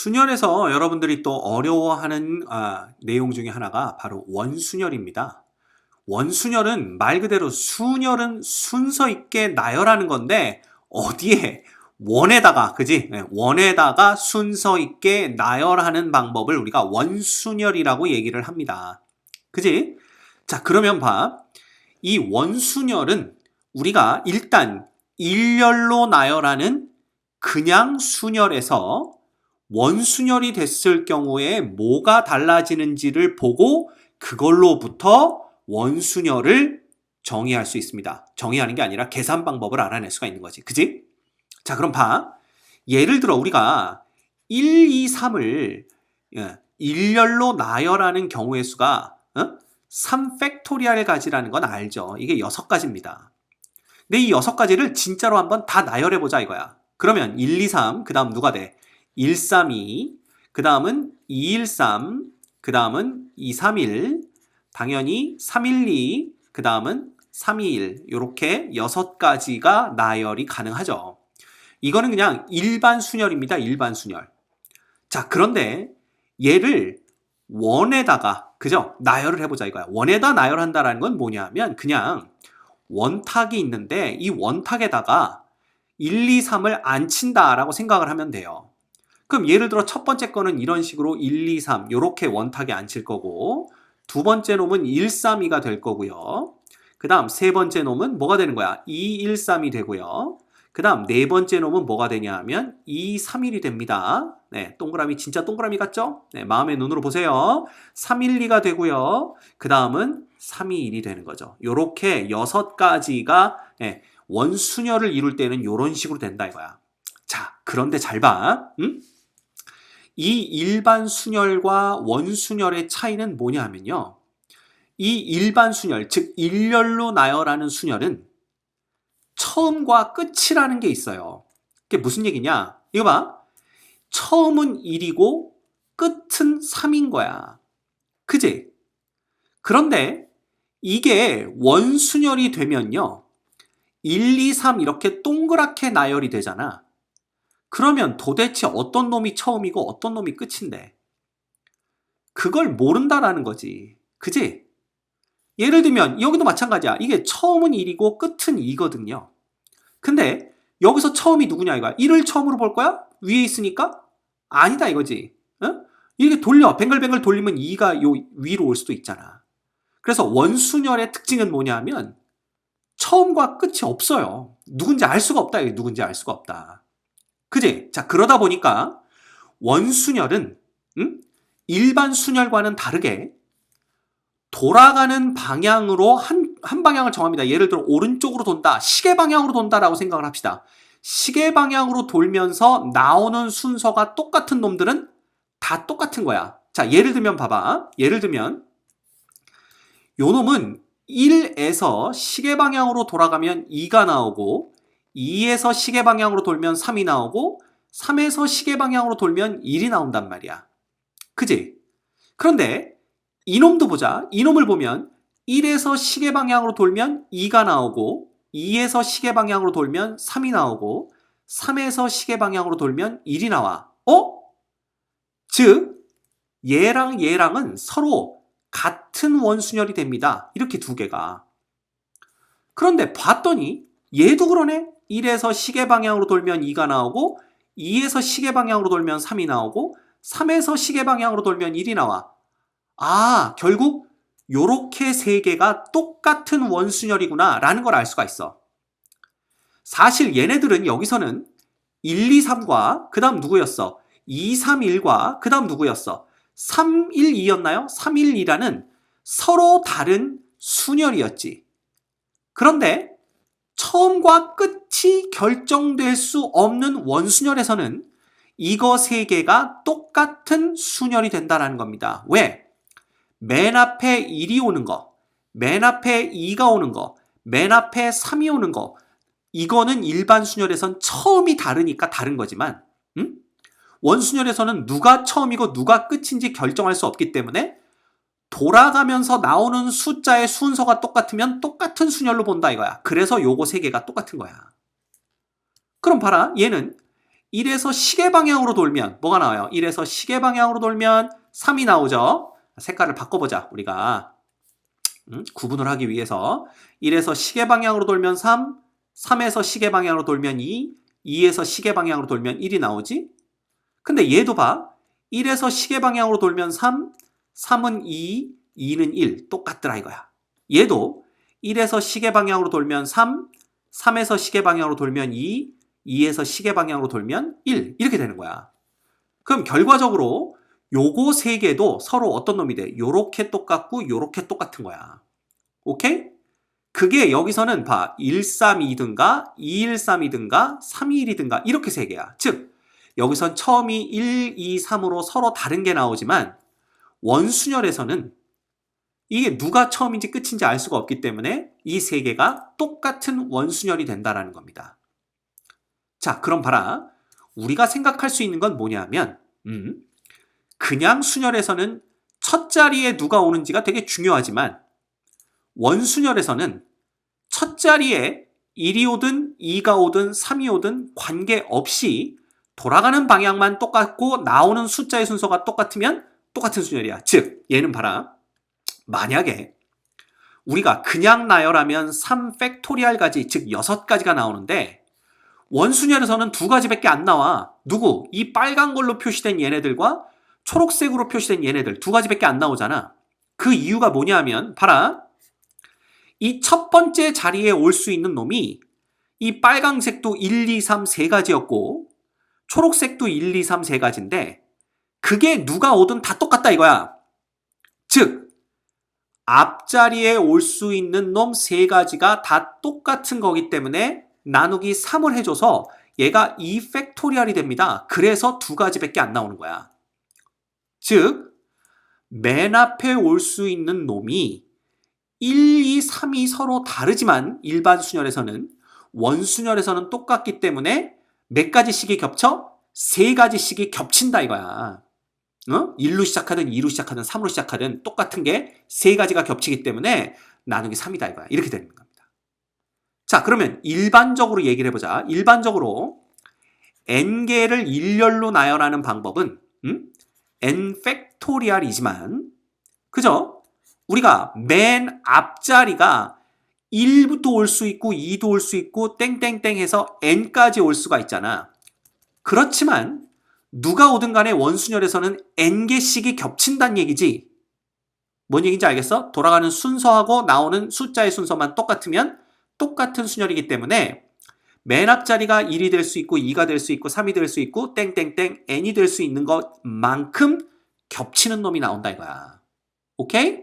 순열에서 여러분들이 또 어려워하는 내용 중에 하나가 바로 원순열입니다. 원순열은 말 그대로 순열은 순서 있게 나열하는 건데 어디에 원에다가 그지? 네, 원에다가 순서 있게 나열하는 방법을 우리가 원순열이라고 얘기를 합니다. 그지? 자, 그러면 봐. 이 원순열은 우리가 일단 일렬로 나열하는 그냥 순열에서 원순열이 됐을 경우에 뭐가 달라지는지를 보고 그걸로부터 원순열을 정의할 수 있습니다. 정의하는 게 아니라 계산 방법을 알아낼 수가 있는 거지. 그지? 자, 그럼 봐. 예를 들어 우리가 1, 2, 3을 일렬로 나열하는 경우의 수가 3팩토리얼 가지라는 건 알죠. 이게 6가지입니다. 근데 이 6가지를 진짜로 한번 다 나열해보자 이거야. 그러면 1, 2, 3, 그 다음 누가 돼? 1, 3, 2, 그 다음은 2, 1, 3, 그 다음은 2, 3, 1, 당연히 3, 1, 2, 그 다음은 3, 2, 1 이렇게 6가지가 나열이 가능하죠. 이거는 그냥 일반 순열입니다. 일반 순열. 자, 그런데 얘를 원에다가 그죠? 나열을 해보자 이거야. 원에다 나열한다라는 건 뭐냐면 그냥 원탁이 있는데 이 원탁에다가 1, 2, 3을 안 친다라고 생각을 하면 돼요. 그럼 예를 들어 첫 번째 거는 이런 식으로 1, 2, 3 이렇게 원탁에 앉힐 거고 두 번째 놈은 1, 3, 2가 될 거고요. 그 다음 세 번째 놈은 뭐가 되는 거야? 2, 1, 3이 되고요. 그 다음 네 번째 놈은 뭐가 되냐 하면 2, 3, 1이 됩니다. 네, 동그라미 진짜 동그라미 같죠? 네, 마음의 눈으로 보세요. 3, 1, 2가 되고요. 그 다음은 3, 2, 1이 되는 거죠. 요렇게 6가지가 원순열을 이룰 때는 요런 식으로 된다 이거야. 자, 그런데 잘 봐. 이 일반 순열과 원순열의 차이는 뭐냐 하면요. 이 일반 순열, 즉 일렬로 나열하는 순열은 처음과 끝이라는 게 있어요. 그게 무슨 얘기냐? 이거 봐. 처음은 1이고 끝은 3인 거야. 그지? 그런데 이게 원순열이 되면요. 1, 2, 3 이렇게 동그랗게 나열이 되잖아. 그러면 도대체 어떤 놈이 처음이고 어떤 놈이 끝인데? 그걸 모른다라는 거지. 그지? 예를 들면 여기도 마찬가지야. 이게 처음은 1이고 끝은 2거든요. 근데 여기서 처음이 누구냐 이거야. 1을 처음으로 볼 거야? 위에 있으니까? 아니다 이거지. 이렇게 돌려. 뱅글뱅글 돌리면 2가 요 위로 올 수도 있잖아. 그래서 원순열의 특징은 뭐냐 하면 처음과 끝이 없어요. 누군지 알 수가 없다. 누군지 알 수가 없다. 그지? 자, 그러다 보니까 원순열은 일반 순열과는 다르게 돌아가는 방향으로 한 방향을 정합니다. 예를 들어 오른쪽으로 돈다, 시계 방향으로 돈다라고 생각을 합시다. 시계 방향으로 돌면서 나오는 순서가 똑같은 놈들은 다 똑같은 거야. 자, 예를 들면 봐봐. 예를 들면 요 놈은 1에서 시계 방향으로 돌아가면 2가 나오고 2에서 시계 방향으로 돌면 3이 나오고 3에서 시계 방향으로 돌면 1이 나온단 말이야. 그지? 그런데 이놈도 보자. 이놈을 보면 1에서 시계 방향으로 돌면 2가 나오고 2에서 시계 방향으로 돌면 3이 나오고 3에서 시계 방향으로 돌면 1이 나와. 즉 얘랑 얘랑은 서로 같은 원순열이 됩니다. 이렇게 두 개가. 그런데 봤더니 얘도 그러네. 1에서 시계 방향으로 돌면 2가 나오고 2에서 시계 방향으로 돌면 3이 나오고 3에서 시계 방향으로 돌면 1이 나와. 결국 요렇게 세 개가 똑같은 원순열이구나 라는 걸 알 수가 있어. 사실 얘네들은 여기서는 1, 2, 3과 그 다음 누구였어? 2, 3, 1과 그 다음 누구였어? 3, 1, 2였나요? 3, 1, 2라는 서로 다른 순열이었지. 그런데 처음과 끝이 결정될 수 없는 원순열에서는 이거 세 개가 똑같은 순열이 된다는 겁니다. 왜? 맨 앞에 1이 오는 거, 맨 앞에 2가 오는 거, 맨 앞에 3이 오는 거, 이거는 일반 순열에선 처음이 다르니까 다른 거지만 원순열에서는 누가 처음이고 누가 끝인지 결정할 수 없기 때문에 돌아가면서 나오는 숫자의 순서가 똑같으면 똑같은 순열로 본다 이거야. 그래서 요거 세 개가 똑같은 거야. 그럼 봐라. 얘는 1에서 시계 방향으로 돌면 뭐가 나와요? 1에서 시계 방향으로 돌면 3이 나오죠. 색깔을 바꿔보자. 우리가 구분을 하기 위해서 1에서 시계 방향으로 돌면 3, 3에서 시계 방향으로 돌면 2, 2에서 시계 방향으로 돌면 1이 나오지? 근데 얘도 봐. 1에서 시계 방향으로 돌면 3, 3은 2, 2는 1. 똑같더라 이거야. 얘도 1에서 시계 방향으로 돌면 3, 3에서 시계 방향으로 돌면 2, 2에서 시계 방향으로 돌면 1. 이렇게 되는 거야. 그럼 결과적으로 요거 세 개도 서로 어떤 놈이 돼? 요렇게 똑같고 요렇게 똑같은 거야. 오케이? 그게 여기서는 봐. 132든가 2132든가 321이든가 이렇게 세 개야. 즉 여기선 처음이 1, 2, 3으로 서로 다른 게 나오지만 원순열에서는 이게 누가 처음인지 끝인지 알 수가 없기 때문에 이 세 개가 똑같은 원순열이 된다라는 겁니다. 자, 그럼 봐라. 우리가 생각할 수 있는 건 뭐냐면 그냥 순열에서는 첫 자리에 누가 오는지가 되게 중요하지만 원순열에서는 첫 자리에 1이 오든 2가 오든 3이 오든 관계없이 돌아가는 방향만 똑같고 나오는 숫자의 순서가 똑같으면 똑같은 순열이야. 즉 얘는 봐라. 만약에 우리가 그냥 나열하면 3팩토리알까지 즉 6가지가 나오는데 원순열에서는 2가지밖에 안 나와. 누구? 이 빨간 걸로 표시된 얘네들과 초록색으로 표시된 얘네들 2가지밖에 안 나오잖아. 그 이유가 뭐냐면 봐라. 이 첫 번째 자리에 올 수 있는 놈이 이 빨강색도 1, 2, 3, 3가지였고 초록색도 1, 2, 3, 3가지인데 그게 누가 오든 다 똑같다 이거야. 즉 앞자리에 올 수 있는 놈 3가지가 다 똑같은 거기 때문에 나누기 3을 해줘서 얘가 2팩토리얼이 됩니다. 그래서 2가지밖에 안 나오는 거야. 즉 맨 앞에 올 수 있는 놈이 1, 2, 3이 서로 다르지만 일반 순열에서는 원순열에서는 똑같기 때문에 몇 가지씩이 겹쳐? 3가지씩이 겹친다 이거야. 1로 시작하든 2로 시작하든 3으로 시작하든 똑같은 게 3가지가 겹치기 때문에 나누기 3이다 이거야. 이렇게 되는 겁니다. 자, 그러면 일반적으로 얘기를 해보자. 일반적으로 n개를 일렬로 나열하는 방법은 n팩토리얼이지만 그죠? 우리가 맨 앞자리가 1부터 올 수 있고 2도 올 수 있고 땡땡땡 해서 n까지 올 수가 있잖아. 그렇지만 누가 오든 간에 원순열에서는 n개씩이 겹친다는 얘기지. 뭔 얘기인지 알겠어? 돌아가는 순서하고 나오는 숫자의 순서만 똑같으면 똑같은 순열이기 때문에 맨 앞자리가 1이 될 수 있고 2가 될 수 있고 3이 될 수 있고 땡땡땡 n이 될 수 있는 것만큼 겹치는 놈이 나온다 이거야. 오케이?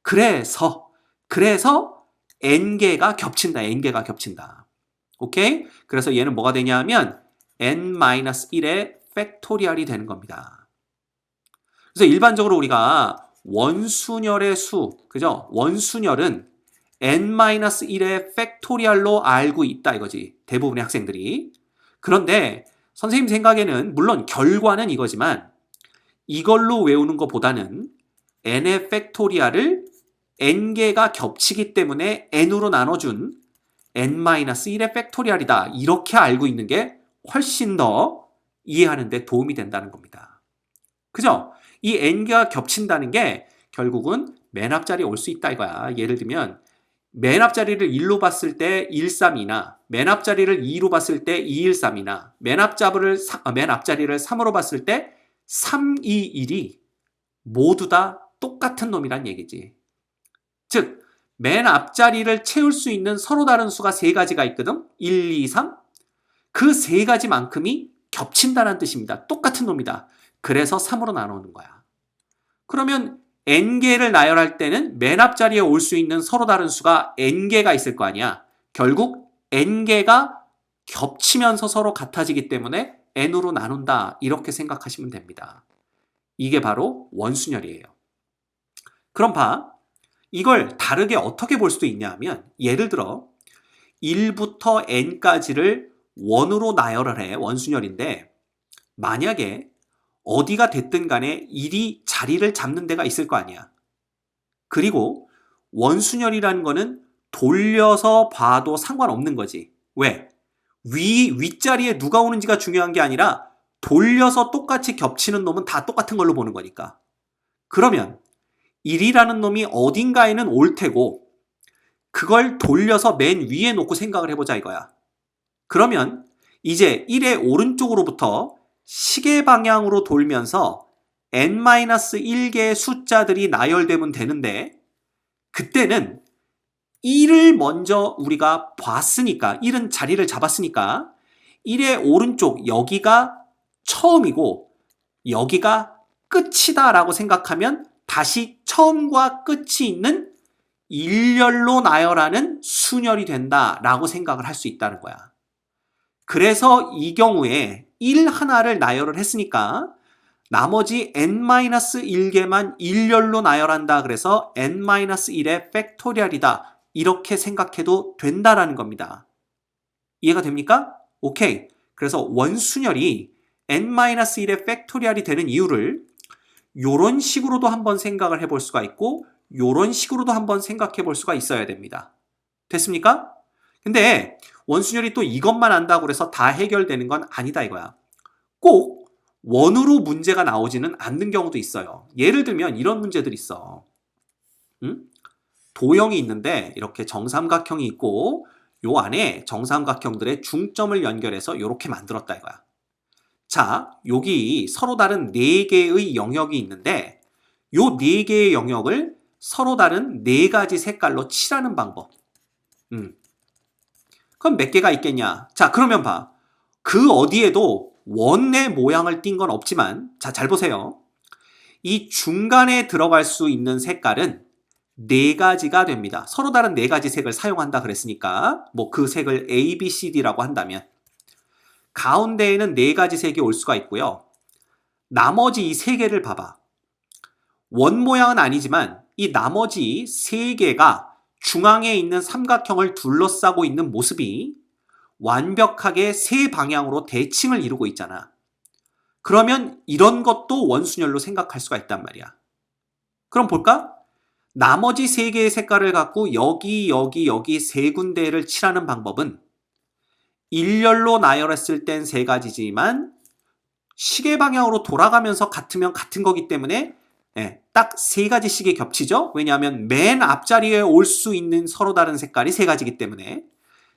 그래서 n개가 겹친다. n개가 겹친다. 오케이? 그래서 얘는 뭐가 되냐면 n-1의 팩토리얼이 되는 겁니다. 그래서 일반적으로 우리가 원순열의 수, 그죠? 원순열은 n-1의 팩토리얼로 알고 있다 이거지. 대부분의 학생들이. 그런데 선생님 생각에는 물론 결과는 이거지만 이걸로 외우는 것보다는 n의 팩토리얼을 n개가 겹치기 때문에 n으로 나눠준 n-1의 팩토리얼이다. 이렇게 알고 있는 게 훨씬 더 이해하는 데 도움이 된다는 겁니다. 그죠? 이 n개가 겹친다는 게 결국은 맨 앞자리에 올 수 있다 이거야. 예를 들면 맨 앞자리를 1로 봤을 때 132나 맨 앞자리를 2로 봤을 때 213이나 맨 앞자리를 3으로 봤을 때 321이 모두 다 똑같은 놈이란 얘기지. 즉 맨 앞자리를 채울 수 있는 서로 다른 수가 3가지가 있거든. 1, 2, 3. 그 3가지만큼이 겹친다는 뜻입니다. 똑같은 놈이다. 그래서 3으로 나누는 거야. 그러면 n개를 나열할 때는 맨 앞자리에 올 수 있는 서로 다른 수가 n개가 있을 거 아니야. 결국 n개가 겹치면서 서로 같아지기 때문에 n으로 나눈다. 이렇게 생각하시면 됩니다. 이게 바로 원순열이에요. 그럼 봐. 이걸 다르게 어떻게 볼 수도 있냐 하면 예를 들어 1부터 n까지를 원으로 나열을 해. 원순열인데 만약에 어디가 됐든 간에 1이 자리를 잡는 데가 있을 거 아니야. 그리고 원순열이라는 거는 돌려서 봐도 상관없는 거지. 왜? 윗자리에 누가 오는지가 중요한 게 아니라 돌려서 똑같이 겹치는 놈은 다 똑같은 걸로 보는 거니까. 그러면 1이라는 놈이 어딘가에는 올 테고 그걸 돌려서 맨 위에 놓고 생각을 해보자 이거야. 그러면 이제 1의 오른쪽으로부터 시계 방향으로 돌면서 n-1개의 숫자들이 나열되면 되는데 그때는 1을 먼저 우리가 봤으니까 1은 자리를 잡았으니까 1의 오른쪽 여기가 처음이고 여기가 끝이다 라고 생각하면 다시 처음과 끝이 있는 일렬로 나열하는 순열이 된다 라고 생각을 할 수 있다는 거야. 그래서 이 경우에 1 하나를 나열을 했으니까 나머지 n-1개만 일렬로 나열한다 그래서 n-1의 팩토리얼이다 이렇게 생각해도 된다라는 겁니다. 이해가 됩니까? 오케이. 그래서 원순열이 n-1의 팩토리얼이 되는 이유를 요런 식으로도 한번 생각을 해볼 수가 있고 요런 식으로도 한번 생각해 볼 수가 있어야 됩니다. 됐습니까? 근데 원순열이 또 이것만 안다고 해서 다 해결되는 건 아니다 이거야. 꼭 원으로 문제가 나오지는 않는 경우도 있어요. 예를 들면 이런 문제들이 있어. 도형이 있는데 이렇게 정삼각형이 있고 요 안에 정삼각형들의 중점을 연결해서 이렇게 만들었다 이거야. 자, 여기 서로 다른 4개의 영역이 있는데 요 4개의 영역을 서로 다른 4가지 색깔로 칠하는 방법. 그럼 몇 개가 있겠냐? 자, 그러면 봐. 그 어디에도 원의 모양을 띈 건 없지만 자, 잘 보세요. 이 중간에 들어갈 수 있는 색깔은 4가지가 됩니다. 서로 다른 4가지 색을 사용한다 그랬으니까 뭐 그 색을 A, B, C, D라고 한다면 가운데에는 4가지 색이 올 수가 있고요. 나머지 이 3개를 봐봐. 원 모양은 아니지만 이 나머지 3개가 중앙에 있는 삼각형을 둘러싸고 있는 모습이 완벽하게 세 방향으로 대칭을 이루고 있잖아. 그러면 이런 것도 원순열로 생각할 수가 있단 말이야. 그럼 볼까? 나머지 3개의 색깔을 갖고 여기 세 군데를 칠하는 방법은 일렬로 나열했을 땐 3가지지만 시계 방향으로 돌아가면서 같으면 같은 거기 때문에 딱 3가지씩이 겹치죠? 왜냐하면 맨 앞자리에 올 수 있는 서로 다른 색깔이 3가지이기 때문에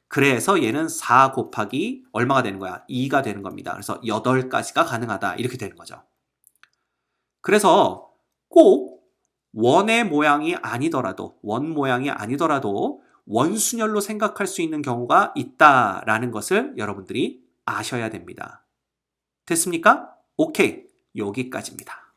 그래서 얘는 4 곱하기 얼마가 되는 거야? 2가 되는 겁니다. 그래서 8가지가 가능하다 이렇게 되는 거죠. 그래서 꼭 원의 모양이 아니더라도 원 모양이 아니더라도 원순열로 생각할 수 있는 경우가 있다라는 것을 여러분들이 아셔야 됩니다. 됐습니까? 오케이, 여기까지입니다.